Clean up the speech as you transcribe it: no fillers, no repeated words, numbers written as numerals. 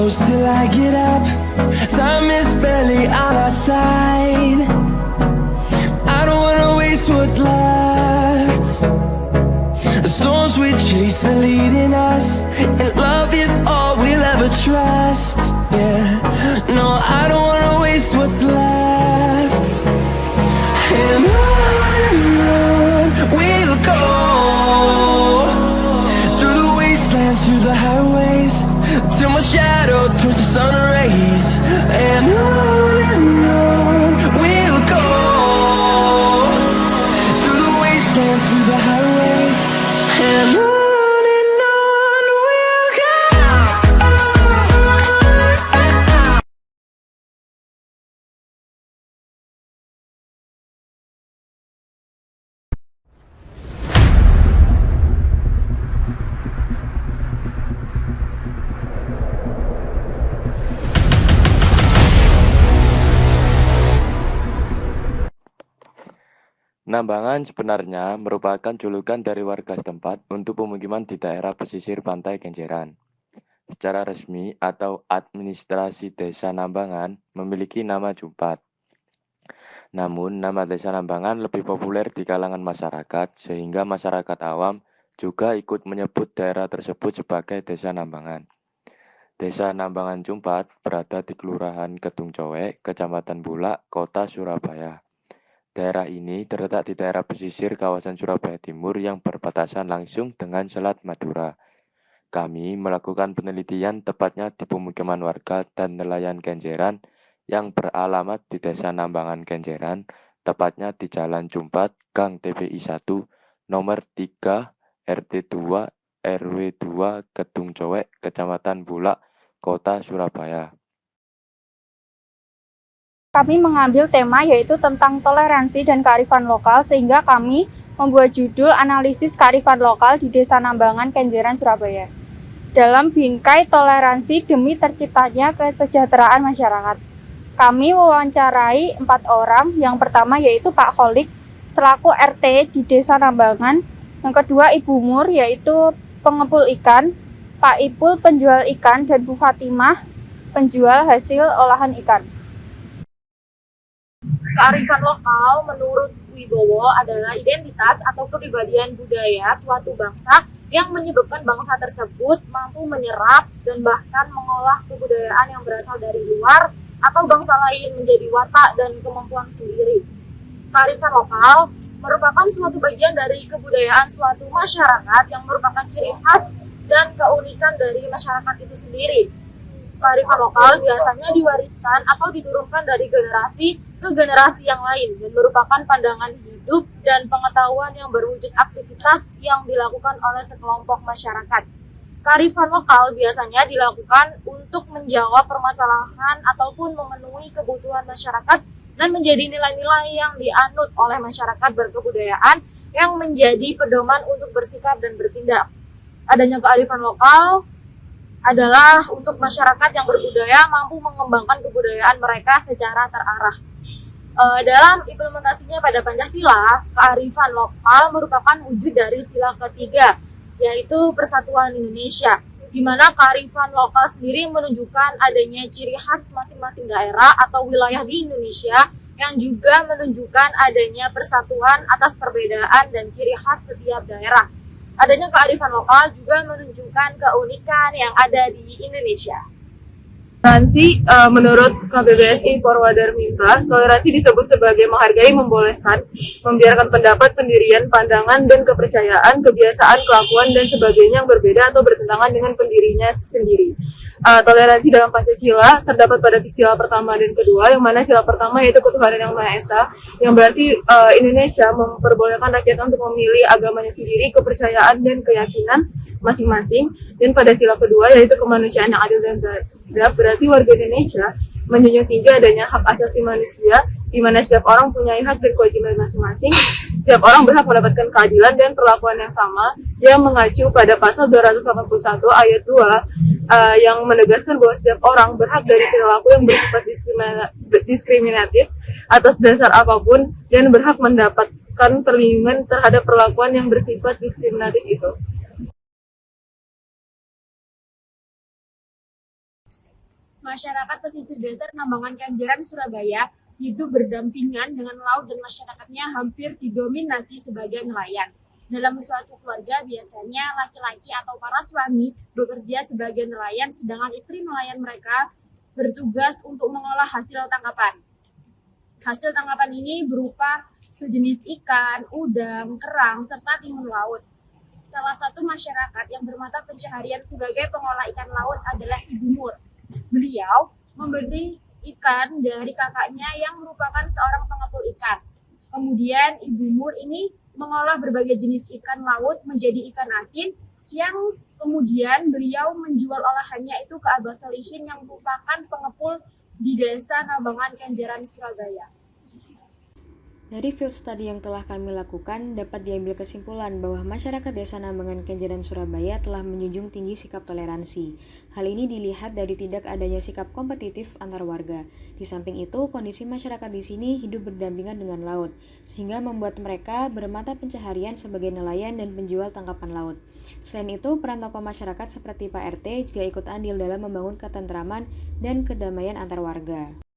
close till I get up. Time is barely on our side. I don't wanna waste what's left. The storms we chase are leading us, and love is all we'll ever trust. Yeah, no, I don't wanna waste what's left. And on we'll go, through the wastelands, through the highways, till my shadow turns to sun rays. And on we'll go, through the wastelands, through the highways, and on we'll go. Nambangan sebenarnya merupakan julukan dari warga setempat untuk pemukiman di daerah pesisir pantai Kenjeran. Secara resmi atau administrasi desa Nambangan memiliki nama Jumpat. Namun, nama desa Nambangan lebih populer di kalangan masyarakat sehingga masyarakat awam juga ikut menyebut daerah tersebut sebagai Desa Nambangan. Desa Nambangan Jumpat berada di Kelurahan Kedung Cowek, Kecamatan Bulak, Kota Surabaya. Daerah ini terletak di daerah pesisir kawasan Surabaya Timur yang berbatasan langsung dengan Selat Madura. Kami melakukan penelitian tepatnya di pemukiman warga dan nelayan Kenjeran yang beralamat di Desa Nambangan Kenjeran, tepatnya di Jalan Jumpat, Gang TPI 1, nomor 3, RT 2, RW 2, Kedung Cowek, Kecamatan Bulak, Kota Surabaya. Kami mengambil tema yaitu tentang toleransi dan kearifan lokal, sehingga kami membuat judul analisis kearifan lokal di Desa Nambangan Kenjeran, Surabaya. Dalam bingkai toleransi demi terciptanya kesejahteraan masyarakat. Kami mewawancarai 4 orang, yang pertama yaitu Pak Kholik selaku RT di Desa Nambangan, yang kedua Ibu Mur yaitu pengepul ikan, Pak Ipul penjual ikan, dan Bu Fatimah penjual hasil olahan ikan. Kearifan lokal menurut Wibowo adalah identitas atau kepribadian budaya suatu bangsa yang menyebabkan bangsa tersebut mampu menyerap dan bahkan mengolah kebudayaan yang berasal dari luar atau bangsa lain menjadi watak dan kemampuan sendiri. Kearifan lokal merupakan suatu bagian dari kebudayaan suatu masyarakat yang merupakan ciri khas dan keunikan dari masyarakat itu sendiri. Kearifan lokal biasanya diwariskan atau diturunkan dari generasi ke generasi yang lain dan merupakan pandangan hidup dan pengetahuan yang berwujud aktivitas yang dilakukan oleh sekelompok masyarakat. Kearifan lokal biasanya dilakukan untuk menjawab permasalahan ataupun memenuhi kebutuhan masyarakat dan menjadi nilai-nilai yang dianut oleh masyarakat berkebudayaan yang menjadi pedoman untuk bersikap dan bertindak. Adanya kearifan lokal adalah untuk masyarakat yang berbudaya mampu mengembangkan kebudayaan mereka secara terarah. Dalam implementasinya pada Pancasila, kearifan lokal merupakan wujud dari sila ketiga, yaitu Persatuan Indonesia, di mana kearifan lokal sendiri menunjukkan adanya ciri khas masing-masing daerah atau wilayah di Indonesia yang juga menunjukkan adanya persatuan atas perbedaan dan ciri khas setiap daerah. Adanya kearifan lokal juga menunjukkan keunikan yang ada di Indonesia. Toleransi menurut KBBSI Forwarder Mitra, toleransi disebut sebagai menghargai, membolehkan, membiarkan pendapat, pendirian, pandangan, dan kepercayaan, kebiasaan, kelakuan, dan sebagainya yang berbeda atau bertentangan dengan pendirinya sendiri. Toleransi dalam Pancasila terdapat pada sila pertama dan kedua, yang mana sila pertama yaitu ketuhanan yang Maha Esa, yang berarti Indonesia memperbolehkan rakyat untuk memilih agamanya sendiri, kepercayaan, dan keyakinan masing-masing. Dan pada sila kedua yaitu kemanusiaan yang adil dan beradab, berarti warga Indonesia menjunjung tinggi adanya hak asasi manusia, di mana setiap orang punya hak dan kewajiban masing-masing. Setiap orang berhak mendapatkan keadilan dan perlakuan yang sama, yang mengacu pada pasal 281 ayat 2 yang menegaskan bahwa setiap orang berhak dari perilaku yang bersifat diskriminatif atas dasar apapun dan berhak mendapatkan perlindungan terhadap perlakuan yang bersifat diskriminatif itu. masyarakat pesisir desa Nambangan Kenjeran, Surabaya hidup berdampingan dengan laut dan masyarakatnya hampir didominasi sebagai nelayan. Dalam suatu keluarga biasanya laki-laki atau para suami bekerja sebagai nelayan, sedangkan istri nelayan mereka bertugas untuk mengolah hasil tangkapan. Hasil tangkapan ini berupa sejenis ikan, udang, kerang, serta timun laut. Salah satu masyarakat yang bermata pencaharian sebagai pengolah ikan laut adalah Ibu Mur. Beliau membeli ikan dari kakaknya yang merupakan seorang pengepul ikan. Kemudian Ibu Mur ini mengolah berbagai jenis ikan laut menjadi ikan asin yang kemudian beliau menjual olahannya itu ke Abah Solihin yang merupakan pengepul di Desa Nambangan Kenjeran, Surabaya. Dari field study yang telah kami lakukan, dapat diambil kesimpulan bahwa masyarakat Desa Nambangan Kenjeran, Surabaya telah menjunjung tinggi sikap toleransi. Hal ini dilihat dari tidak adanya sikap kompetitif antar warga. Di samping itu, kondisi masyarakat di sini hidup berdampingan dengan laut, sehingga membuat mereka bermata pencaharian sebagai nelayan dan penjual tangkapan laut. Selain itu, peran tokoh masyarakat seperti Pak RT juga ikut andil dalam membangun ketentraman dan kedamaian antar warga.